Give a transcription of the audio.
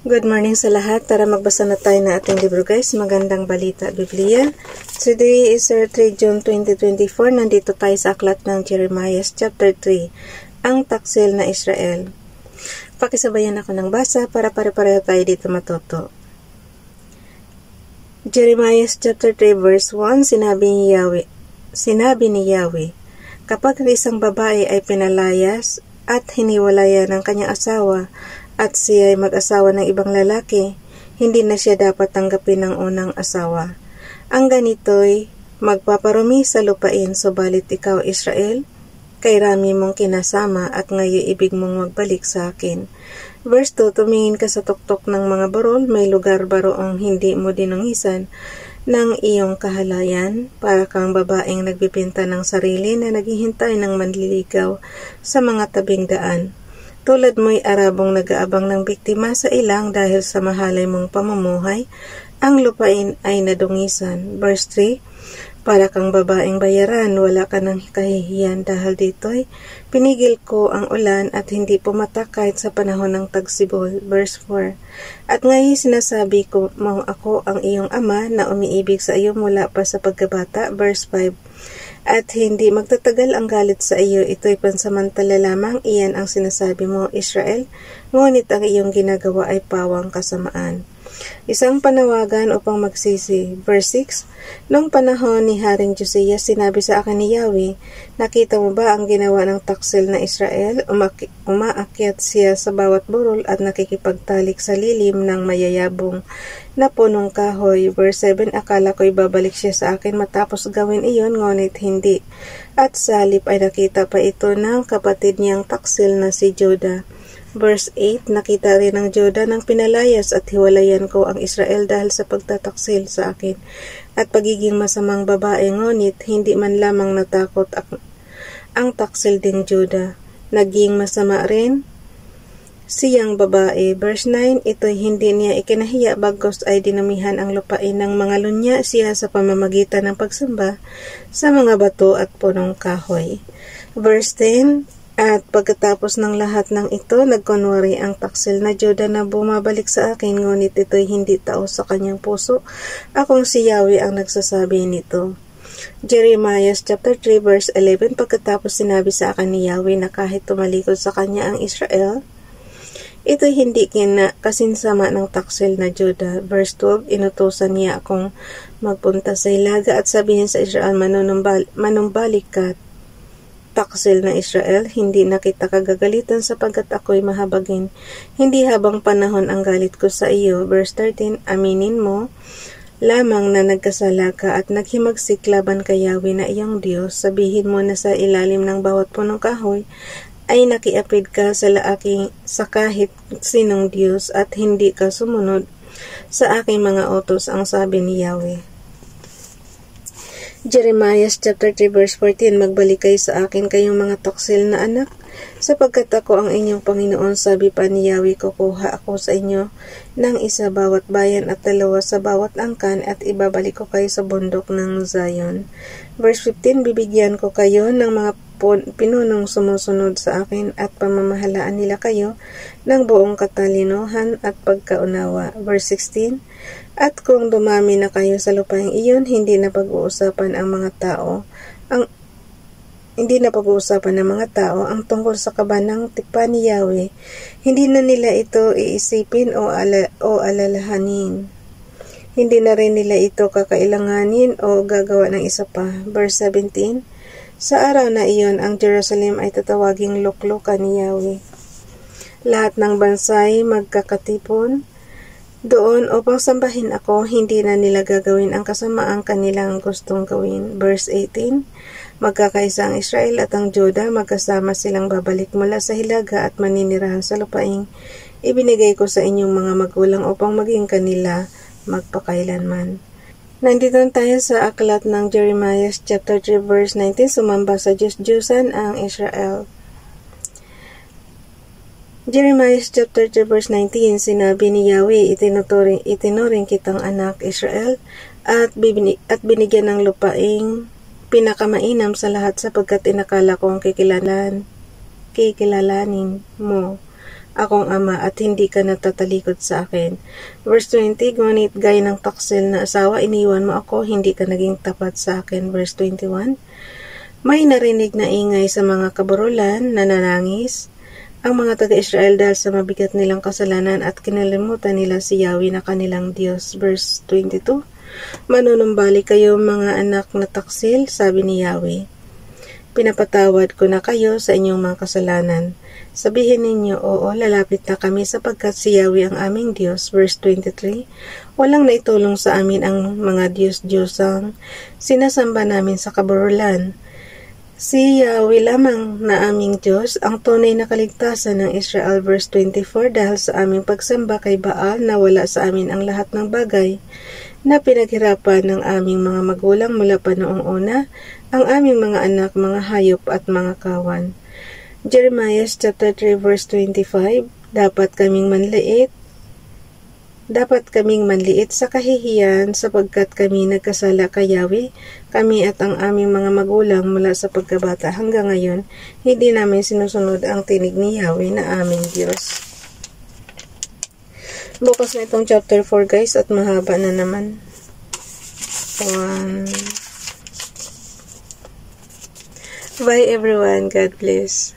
Good morning sa lahat. Tara magbasa na tayo ng ating libro guys. Magandang balita, Biblia. Today is 3 June 2024. Nandito tayo sa aklat ng Jeremiah chapter 3. Ang taksil na Israel. Pakisabayan ako ng basa para pare-pareho tayo dito matuto. Jeremiah chapter 3 verse 1, Sinabi ni Yahweh, kapag isang babae ay pinalayas at hiniwalayan ng kanyang asawa, at siya ay mag-asawa ng ibang lalaki, hindi na siya dapat tanggapin ng unang asawa. Ang ganito'y magpaparumi sa lupain, subalit ikaw, Israel, kay rami mong kinasama at ngayon ibig mong magbalik sa akin. Verse 2, tumingin ka sa tuktok ng mga burol, may lugar ba roong hindi mo dinungisan ng iyong kahalayan, para kang babaeng nagbibenta ng sarili na naghihintay ng manliligaw sa mga tabing daan. Tulad mo'y Arabong nag-aabang ng biktima sa ilang dahil sa mahalay mong pamumuhay, ang lupain ay nadungisan. Verse 3, para kang babaeng bayaran, wala ka ng kahihiyan dahil dito'y pinigil ko ang ulan at hindi pumatak kahit sa panahon ng tagsibol. Verse 4, at ngayon sinasabi ko mo ako ang iyong ama na umiibig sa iyo mula pa sa pagkabata. Verse 5, at hindi magtatagal ang galit sa iyo, ito'y pansamantala lamang, iyan ang sinasabi mo, Israel, ngunit ang iyong ginagawa ay pawang kasamaan. Isang panawagan upang magsisi. Verse 6, noong panahon ni Haring Josiah, sinabi sa akin ni Yahweh, nakita mo ba ang ginawa ng taksil na Israel? Umaakyat siya sa bawat burol at nakikipagtalik sa lilim ng mayayabong na punong kahoy. Verse 7, akala ko'y babalik siya sa akin matapos gawin iyon, ngunit hindi. At sa halip ay nakita pa ito ng kapatid niyang taksil na si Judah. Verse 8, nakita rin ng Judah ng pinalayas at hiwalayan ko ang Israel dahil sa pagtataksil sa akin at pagiging masamang babae, ngunit hindi man lamang natakot ang taksil din Judah. Naging masama rin siyang babae. Verse 9, ito'y hindi niya ikinahiya bagos ay dinamihan ang lupain ng mga lunya siya sa pamamagitan ng pagsamba sa mga bato at punong kahoy. Verse 10, at pagkatapos ng lahat ng ito, nagkunwari ang taksil na Judah na bumabalik sa akin, ngunit ito'y hindi taos sa kanyang puso. Akong si Yahweh ang nagsasabi nito. Jeremiah chapter 3 verse 11, pagkatapos sinabi sa akin ni Yahweh na kahit tumalikod sa kanya ang Israel, ito'y hindi kasinsama ng taksil na Judah. Verse 12, inutusan niya akong magpunta sa Hilaga at sabihin sa Israel, manumbalik ka, taksil na Israel, hindi na kita kagagalitan sapagkat ako'y mahabagin. Hindi habang panahon ang galit ko sa iyo. Verse 13, aminin mo lamang na nagkasala ka at naghimagsik laban kay Yahweh na iyong Diyos. Sabihin mo na sa ilalim ng bawat punong kahoy ay nakiapid ka sa kahit sinong Diyos at hindi ka sumunod sa aking mga utos, ang sabi ni Yahweh. Jeremiah chapter 3 verse 14, magbalik kayo sa akin kayong mga taksil na anak, sapagkat ako ang inyong Panginoon, sabi pa ni Yahweh, kukuha ako sa inyo ng isa bawat bayan at dalawa sa bawat angkan at ibabalik ko kayo sa bundok ng Zion. Verse 15, bibigyan ko kayo ng mga pinunong sumusunod sa akin at pamamahalaan nila kayo ng buong katalinuhan at pagkaunawa. Verse 16, at kung dumami na kayo sa lupaing iyon, hindi na pag-uusapan ng mga tao ang tungkol sa kaba ng tipan ni Yahweh. Hindi na nila ito iisipin o alalahanin. Hindi na rin nila ito kakailanganin o gagawa ng isa pa. Verse 17, sa araw na iyon, ang Jerusalem ay tatawaging luklukan ni Yahweh. Lahat ng bansay magkakatipon doon upang sambahin ako, hindi na nila gagawin ang kasamaang kanilang gustong gawin. Verse 18, magkakaisa ang Israel at ang Judah, magkasama silang babalik mula sa hilaga at maninirahan sa lupaing ibinigay ko sa inyong mga magulang upang maging kanila magpakailanman. Nandito tayo sa aklat ng Jeremiah chapter 3 verse 19, sumamba sa Diyos-Diyosan ang Israel. Jeremiah chapter 3 verse 19, sinabi ni Yahweh, itinuring kitang anak Israel at binigyan ng lupaing pinakamainam sa lahat sapagkat inakala ko ang kikilalanin mo akong ama at hindi ka natatalikod sa akin. Verse 20, ngunit gaya ng taksil na asawa, iniwan mo ako, hindi ka naging tapat sa akin. Verse 21, may narinig na ingay sa mga kaburulan, nananangis ang mga taga-Israel dahil sa mabigat nilang kasalanan at kinalimutan nila si Yahweh na kanilang Diyos. Verse 22, manunumbali kayo mga anak na taksil, sabi ni Yahweh. Pinapatawad ko na kayo sa inyong mga kasalanan. Sabihin ninyo, oo, lalapit na kami sapagkat si Yahweh ang aming Diyos. Verse 23, walang naitulong sa amin ang mga Diyos-Diyosang sinasamba namin sa kaburulan. Si Yahweh lamang na aming Diyos, ang tunay na kaligtasan ng Israel. Verse 24, dahil sa aming pagsamba kay Baal, nawala sa amin ang lahat ng bagay na pinaghirapan ng aming mga magulang mula pa noong una, ang aming mga anak, mga hayop at mga kawan. Jeremiah chapter 3 verse 25, dapat kaming manliit sa kahihiyan sapagkat kami nagkasala kay Yahweh, kami at ang aming mga magulang mula sa pagkabata hanggang ngayon, hindi namin sinusunod ang tinig ni Yahweh na aming Diyos. Bukas na itong chapter 4 guys at mahaba na naman. Bye everyone, God bless.